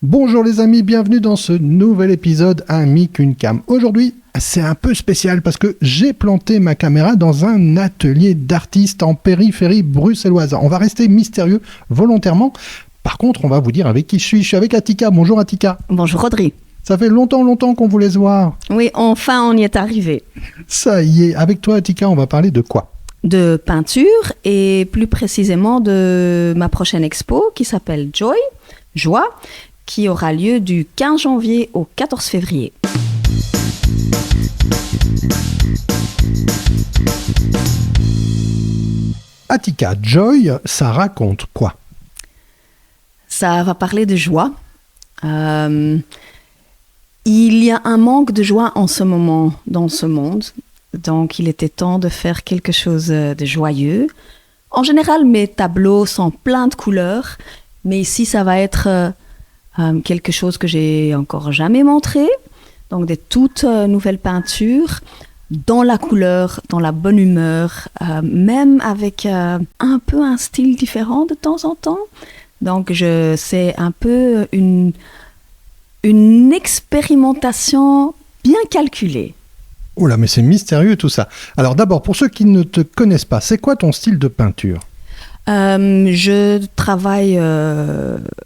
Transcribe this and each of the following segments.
Bonjour les amis, bienvenue dans ce nouvel épisode Un mic, une cam. Aujourd'hui, c'est un peu spécial parce que j'ai planté ma caméra dans un atelier d'artistes en périphérie bruxelloise. On va rester mystérieux volontairement. Par contre, on va vous dire avec qui je suis. Je suis avec Atika. Bonjour Atika. Bonjour Audrey. Ça fait longtemps qu'on voulait se voir. Oui, enfin on y est arrivé. Ça y est, avec toi Atika, on va parler de quoi ? De peinture et plus précisément de ma prochaine expo qui s'appelle Joie, qui aura lieu du 15 janvier au 14 février. Atika, Joy, ça raconte quoi ? Ça va parler de joie. Il y a un manque de joie en ce moment dans ce monde. Donc il était temps de faire quelque chose de joyeux. En général, mes tableaux sont pleins de couleurs. Mais ici, ça va être quelque chose que j'ai encore jamais montré. Donc des toutes nouvelles peintures dans la couleur, dans la bonne humeur, même avec un peu un style différent de temps en temps. Donc c'est un peu une expérimentation bien calculée. Oh là, mais c'est mystérieux tout ça. Alors d'abord, pour ceux qui ne te connaissent pas, c'est quoi ton style de peinture ? Je travaille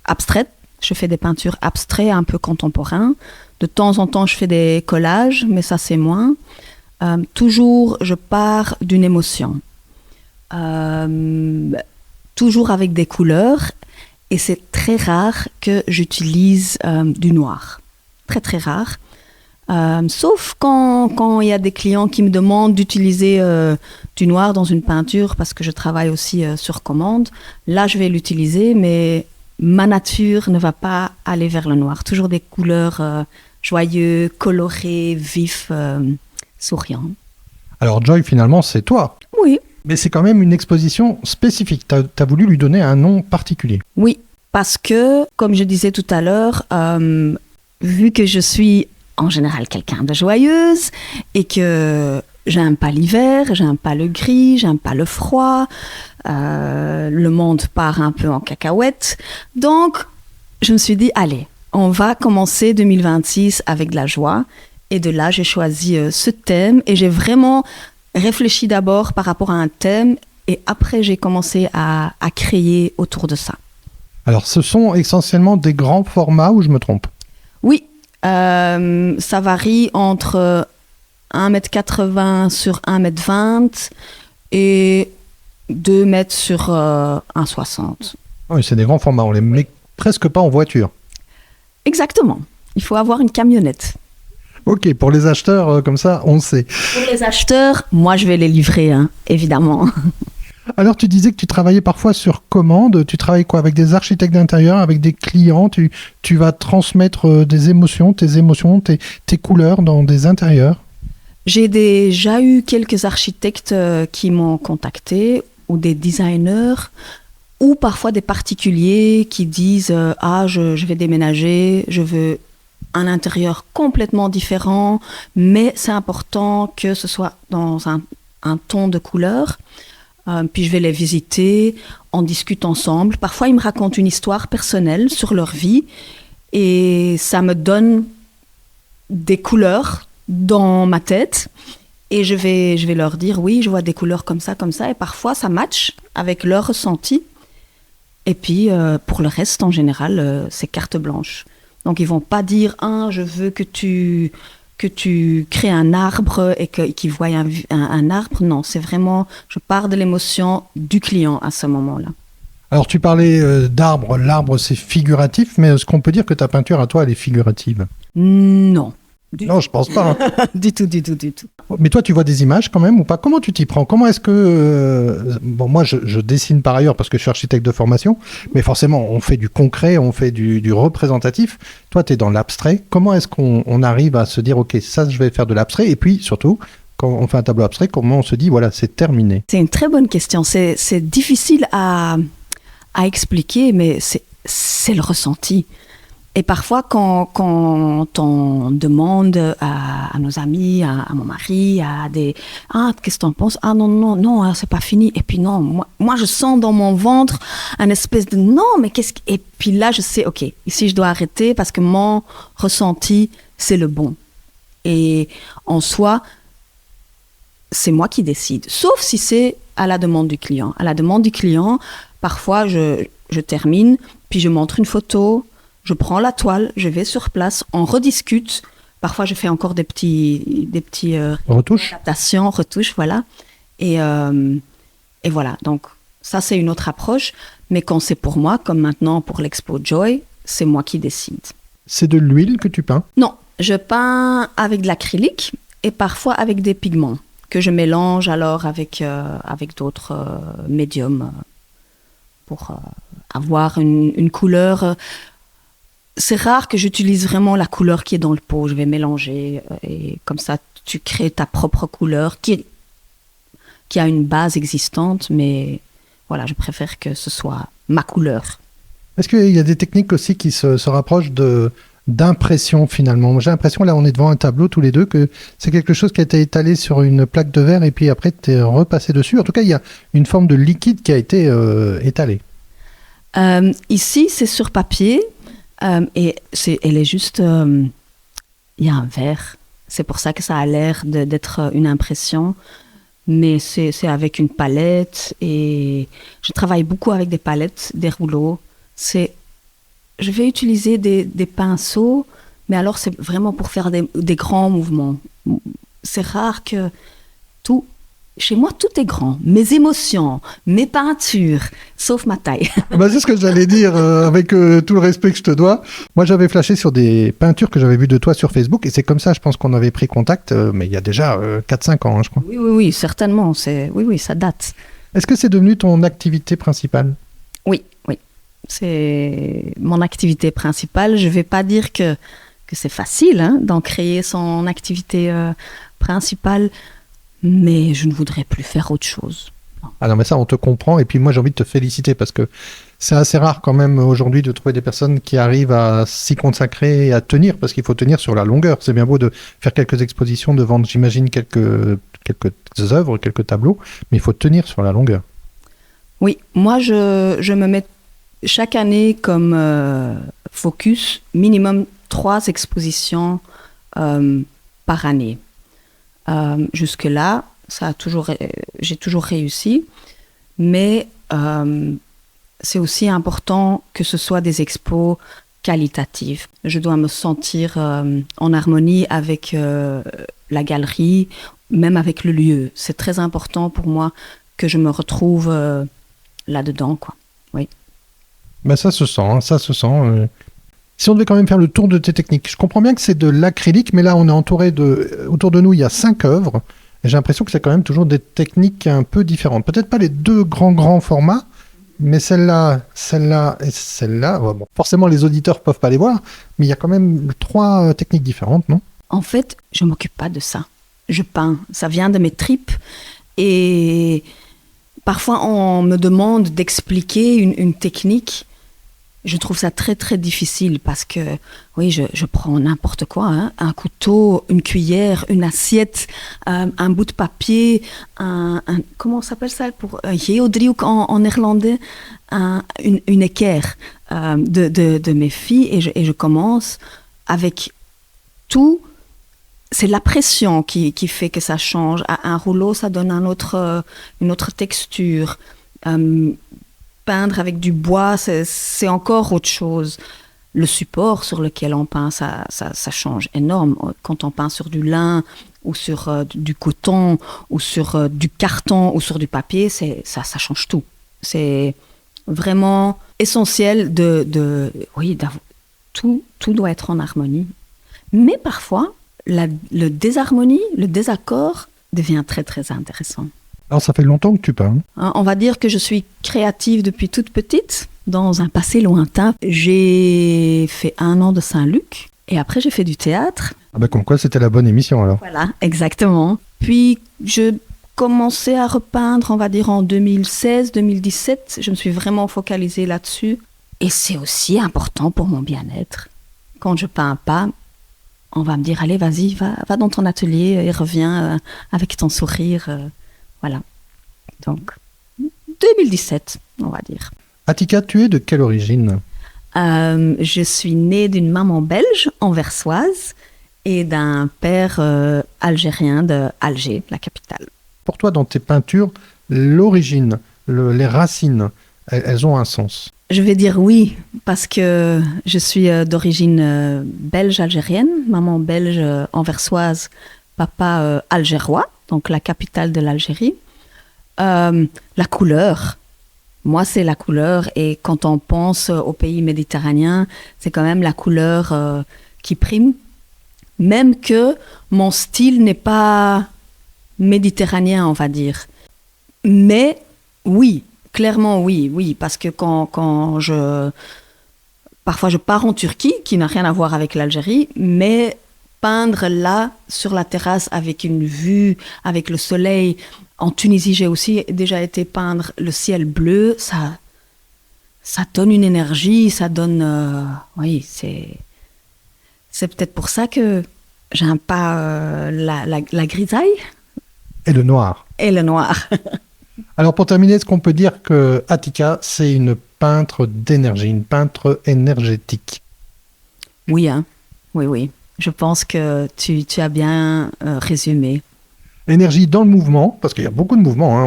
abstraite. Je fais des peintures abstraites, un peu contemporains. De temps en temps, je fais des collages, mais ça, c'est moins. Toujours, je pars d'une émotion. Toujours avec des couleurs. Et c'est très rare que j'utilise du noir. Très, très rare. Sauf quand il y a des clients qui me demandent d'utiliser du noir dans une peinture parce que je travaille aussi sur commande. Là, je vais l'utiliser, mais ma nature ne va pas aller vers le noir. Toujours des couleurs joyeuses, colorées, vives, souriantes. Alors Joy, finalement, c'est toi. Oui. Mais c'est quand même une exposition spécifique. Tu as voulu lui donner un nom particulier. Oui, parce que, comme je disais tout à l'heure, vu que je suis en général quelqu'un de joyeuse et que j'aime pas l'hiver, j'aime pas le gris, j'aime pas le froid, le monde part un peu en cacahuète. Donc, je me suis dit, allez, on va commencer 2026 avec de la joie. Et de là, j'ai choisi ce thème et j'ai vraiment réfléchi d'abord par rapport à un thème et après, j'ai commencé à créer autour de ça. Alors, ce sont essentiellement des grands formats ou je me trompe ? Oui. Ça varie entre 1,80 m sur 1,20 m et 2 mètres sur 1,60 m. Oui, c'est des grands formats, on les met presque pas en voiture. Exactement, il faut avoir une camionnette. Ok, pour les acheteurs, comme ça, on sait. Pour les acheteurs, moi je vais les livrer, évidemment. Alors tu disais que tu travaillais parfois sur commande, tu travailles quoi avec des architectes d'intérieur, avec des clients, tu vas transmettre des émotions, tes couleurs dans des intérieurs ? J'ai déjà eu quelques architectes qui m'ont contacté, ou des designers, ou parfois des particuliers qui disent je vais déménager, je veux un intérieur complètement différent, mais c'est important que ce soit dans un ton de couleur. Puis je vais les visiter, on discute ensemble. Parfois, ils me racontent une histoire personnelle sur leur vie et ça me donne des couleurs dans ma tête. Et je vais leur dire, oui, je vois des couleurs comme ça. Et parfois, ça match avec leur ressenti. Et puis, pour le reste, en général, c'est carte blanche. Donc, ils ne vont pas dire, je veux que tu crées un arbre et qu'ils voient un arbre. Non, c'est vraiment, je pars de l'émotion du client à ce moment-là. Alors, tu parlais d'arbre. L'arbre, c'est figuratif, mais est-ce qu'on peut dire que ta peinture à toi, elle est figurative ? Non. Non, je pense pas. Du tout. Mais toi, tu vois des images quand même ou pas ? Comment tu t'y prends ? Comment est-ce que... moi, je dessine par ailleurs parce que je suis architecte de formation, mais forcément, on fait du concret, on fait du représentatif. Toi, tu es dans l'abstrait. Comment est-ce qu'on arrive à se dire, OK, ça, je vais faire de l'abstrait ? Et puis, surtout, quand on fait un tableau abstrait, comment on se dit, voilà, c'est terminé ? C'est une très bonne question. C'est difficile à expliquer, mais c'est le ressenti. Et parfois, quand on demande à nos amis, à mon mari, qu'est-ce que t'en penses? Ah non, hein, c'est pas fini. Et puis non, moi, je sens dans mon ventre un espèce de non, mais et puis là, je sais, ok, ici, je dois arrêter parce que mon ressenti, c'est le bon. Et en soi, c'est moi qui décide. Sauf si c'est à la demande du client. À la demande du client, parfois, je termine, puis je montre une photo, je prends la toile, je vais sur place, on rediscute. Parfois, je fais encore des petits retouches, voilà. Et voilà. Donc, ça, c'est une autre approche. Mais quand c'est pour moi, comme maintenant pour l'Expo Joy, c'est moi qui décide. C'est de l'huile que tu peins? Non, je peins avec de l'acrylique et parfois avec des pigments que je mélange alors avec d'autres médiums pour avoir une couleur. C'est rare que j'utilise vraiment la couleur qui est dans le pot. Je vais mélanger et comme ça, tu crées ta propre couleur qui a une base existante, mais voilà, je préfère que ce soit ma couleur. Est-ce qu'il y a des techniques aussi qui se rapprochent d'impression finalement? J'ai l'impression, là on est devant un tableau tous les deux, que c'est quelque chose qui a été étalé sur une plaque de verre et puis après tu es repassé dessus. En tout cas, il y a une forme de liquide qui a été étalée. Ici, c'est sur papier et elle est juste... Il y a un verre. C'est pour ça que ça a l'air d'être une impression. Mais c'est avec une palette et je travaille beaucoup avec des palettes, des rouleaux. Je vais utiliser des pinceaux, mais alors c'est vraiment pour faire des grands mouvements. C'est rare que chez moi, tout est grand. Mes émotions, mes peintures, sauf ma taille. C'est ce que j'allais dire, avec tout le respect que je te dois. Moi, j'avais flashé sur des peintures que j'avais vues de toi sur Facebook, et c'est comme ça, je pense qu'on avait pris contact, mais il y a déjà 4-5 ans, hein, je crois. Oui, certainement. Oui, ça date. Est-ce que c'est devenu ton activité principale? Oui. C'est mon activité principale. Je ne vais pas dire que c'est facile d'en créer son activité principale, mais je ne voudrais plus faire autre chose. Ah non, mais ça, on te comprend. Et puis moi, j'ai envie de te féliciter parce que c'est assez rare quand même aujourd'hui de trouver des personnes qui arrivent à s'y consacrer et à tenir, parce qu'il faut tenir sur la longueur. C'est bien beau de faire quelques expositions, de vendre, j'imagine, quelques œuvres, quelques tableaux, mais il faut tenir sur la longueur. Oui, moi, je me mets chaque année comme focus minimum 3 expositions par année. Jusque-là, j'ai toujours réussi, mais c'est aussi important que ce soit des expos qualitatives. Je dois me sentir en harmonie avec la galerie, même avec le lieu. C'est très important pour moi que je me retrouve là-dedans, quoi. Oui. Ça se sent. Si on devait quand même faire le tour de tes techniques, je comprends bien que c'est de l'acrylique, mais là on est entouré autour de nous, il y a 5 œuvres, et j'ai l'impression que c'est quand même toujours des techniques un peu différentes. Peut-être pas les 2 grands formats, mais celle-là et celle-là, bon, forcément les auditeurs peuvent pas les voir, mais il y a quand même 3 techniques différentes, non? En fait, je m'occupe pas de ça. Je peins, ça vient de mes tripes, et parfois on me demande d'expliquer une technique. Je trouve ça très, très difficile parce que, oui, je prends n'importe quoi, un couteau, une cuillère, une assiette, un bout de papier, comment s'appelle ça pour un geodriehoek en néerlandais, une équerre de mes filles et je commence avec tout. C'est la pression qui fait que ça change. Un rouleau, ça donne une autre texture. Peindre avec du bois, c'est encore autre chose. Le support sur lequel on peint, ça change énorme. Quand on peint sur du lin ou sur du coton ou sur du carton ou sur du papier, ça change tout. C'est vraiment essentiel tout doit être en harmonie. Mais parfois, le désharmonie, le désaccord devient très, très intéressant. Alors, ça fait longtemps que tu peins. On va dire que je suis créative depuis toute petite, dans un passé lointain. J'ai fait 1 an de Saint-Luc et après j'ai fait du théâtre. Comme quoi, c'était la bonne émission alors. Voilà, exactement. Puis je commençais à repeindre, on va dire en 2016-2017. Je me suis vraiment focalisée là-dessus. Et c'est aussi important pour mon bien-être. quand je peins pas, on va me dire, allez, vas-y, va dans ton atelier et reviens avec ton sourire. Voilà. Donc, 2017, on va dire. Attika, tu es de quelle origine? Je suis née d'une maman belge, anversoise, et d'un père algérien de Alger, la capitale. Pour toi, dans tes peintures, l'origine, les racines, elles ont un sens. Je vais dire oui, parce que je suis d'origine belge-algérienne, maman belge anversoise, papa algérois, donc la capitale de l'Algérie. La couleur, moi c'est la couleur, et quand on pense aux pays méditerranéens, c'est quand même la couleur qui prime, même que mon style n'est pas méditerranéen, on va dire. Mais oui, clairement oui, parce que parfois je pars en Turquie, qui n'a rien à voir avec l'Algérie, mais peindre là, sur la terrasse, avec une vue, avec le soleil. En Tunisie, j'ai aussi déjà été peindre le ciel bleu, ça donne une énergie, ça donne... oui, c'est peut-être pour ça que j'aime pas la grisaille. Et le noir. Et le noir. Alors pour terminer, est-ce qu'on peut dire que Attika, c'est une peintre d'énergie, une peintre énergétique? Oui, hein. Oui. Je pense que tu as bien résumé. Énergie dans le mouvement, parce qu'il y a beaucoup de mouvements. Hein,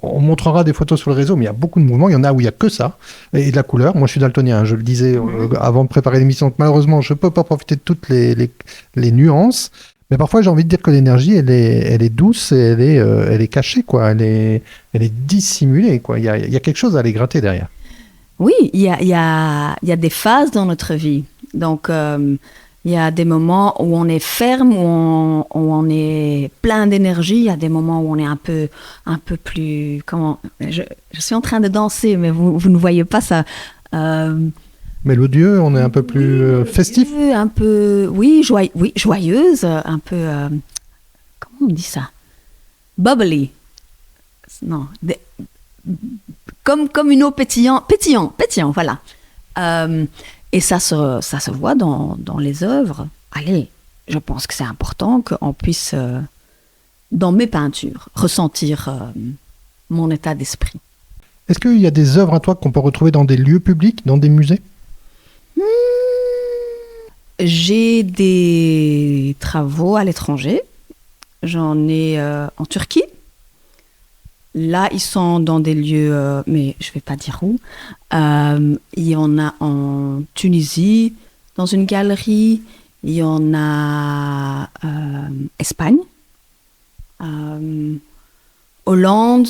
on montrera des photos sur le réseau, mais il y a beaucoup de mouvements. Il y en a où il n'y a que ça, et de la couleur. Moi, je suis daltonien, hein, je le disais avant de préparer l'émission. Donc, malheureusement, je ne peux pas profiter de toutes les nuances. Mais parfois, j'ai envie de dire que l'énergie, elle est douce et elle est cachée, quoi. Elle est dissimulée, quoi. Il y a quelque chose à aller gratter derrière. Oui, il y a des phases dans notre vie. Donc, il y a des moments où on est ferme, où on est plein d'énergie. Il y a des moments où on est un peu plus... Je suis en train de danser, mais vous ne voyez pas ça. Mélodieux, on est un peu plus festif. Un peu, oui, joyeuse, un peu... comment on dit ça? Bubbly. Non, comme une eau pétillant, voilà. Et ça se voit dans les œuvres. Allez, je pense que c'est important qu'on puisse, dans mes peintures, ressentir mon état d'esprit. Est-ce qu'il y a des œuvres à toi qu'on peut retrouver dans des lieux publics, dans des musées? J'ai des travaux à l'étranger. J'en ai en Turquie. Là, ils sont dans des lieux, mais je ne vais pas dire où. Il y en a en Tunisie, dans une galerie. Il y en a Espagne, Hollande,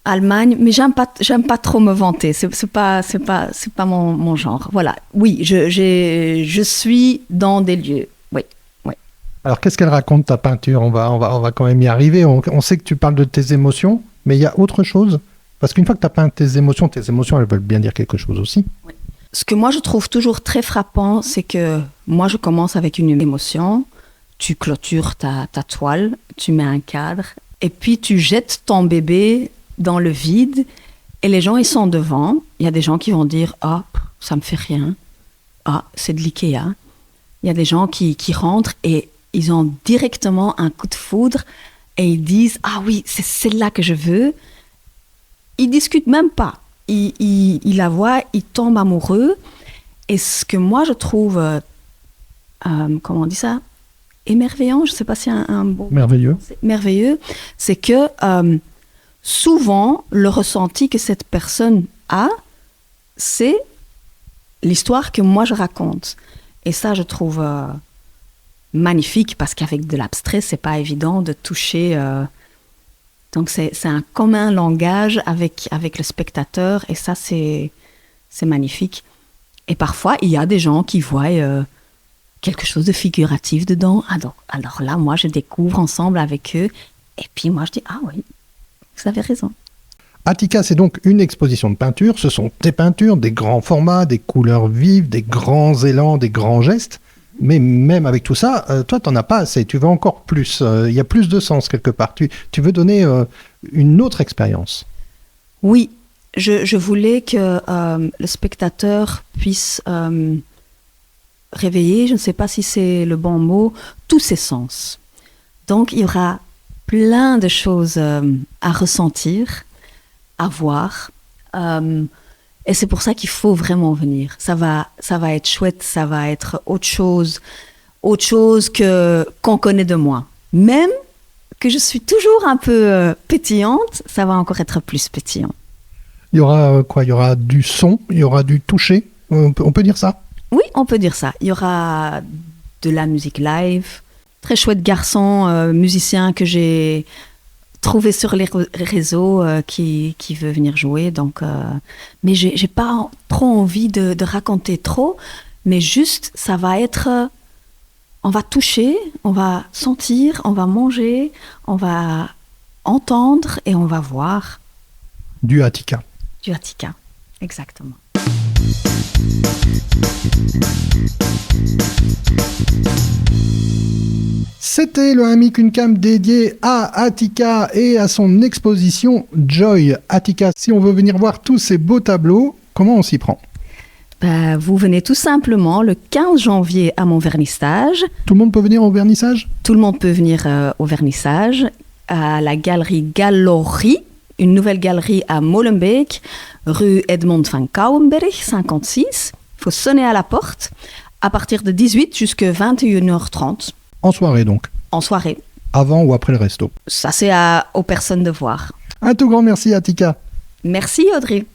Allemagne. Mais j'aime pas trop me vanter. C'est pas mon genre. Voilà. Oui, je suis dans des lieux. Oui. Alors, qu'est-ce qu'elle raconte, ta peinture? On va quand même y arriver. On sait que tu parles de tes émotions, mais il y a autre chose. Parce qu'une fois que tu as peint tes émotions, elles veulent bien dire quelque chose aussi. Oui. Ce que moi, je trouve toujours très frappant, c'est que moi, je commence avec une émotion. Tu clôtures ta toile, tu mets un cadre, et puis tu jettes ton bébé dans le vide, et les gens, ils sont devant. Il y a des gens qui vont dire « Ah, ça me fait rien. Ah, c'est de l'Ikea. » Il y a des gens qui rentrent et ils ont directement un coup de foudre et ils disent « Ah oui, c'est celle-là que je veux ». Ils discutent même pas. Ils la voient, ils tombent amoureux. Et ce que moi, je trouve, comment on dit ça? Émerveillant, je ne sais pas si un beau... Merveilleux. Merveilleux, c'est que souvent, le ressenti que cette personne a, c'est l'histoire que moi, je raconte. Et ça, je trouve... magnifique, parce qu'avec de l'abstrait, c'est pas évident de toucher. Donc c'est un commun langage avec le spectateur, et ça c'est magnifique. Et parfois il y a des gens qui voient quelque chose de figuratif dedans. Alors là, moi je découvre ensemble avec eux, et puis moi je dis ah oui, vous avez raison. Attika, c'est donc une exposition de peinture. Ce sont tes peintures, des grands formats, des couleurs vives, des grands élans, des grands gestes. Mais même avec tout ça, toi, tu n'en as pas assez. Tu veux encore plus. Il y a plus de sens quelque part. Tu veux donner une autre expérience. Oui, je voulais que le spectateur puisse réveiller, je ne sais pas si c'est le bon mot, tous ses sens. Donc, il y aura plein de choses à ressentir, à voir. Et c'est pour ça qu'il faut vraiment venir. Ça va être chouette, ça va être autre chose qu'on connaît de moi. Même que je suis toujours un peu pétillante, ça va encore être plus pétillant. Il y aura quoi? Il y aura du son, il y aura du toucher. On peut dire ça? Oui, on peut dire ça. Il y aura de la musique live. Très chouette garçon, musicien que j'ai trouvé sur les réseaux qui veut venir jouer. Donc, mais j'ai pas trop envie de raconter trop, mais juste, ça va être... on va toucher, on va sentir, on va manger, on va entendre et on va voir. Du Attika. Du Attika, exactement. C'était le Hamik Uncam dédié à Attika et à son exposition Joy. Attika, si on veut venir voir tous ces beaux tableaux, comment on s'y prend? Vous venez tout simplement le 15 janvier à mon vernissage. Tout le monde peut venir au vernissage? Tout le monde peut venir au vernissage à la galerie Galerie, une nouvelle galerie à Molenbeek, rue Edmond van Kouwenberg, 56. Il faut sonner à la porte à partir de 18 jusqu'à 21h30. En soirée donc? En soirée. Avant ou après le resto? Ça, c'est aux personnes de voir. Un tout grand merci Attika. Merci Audrey.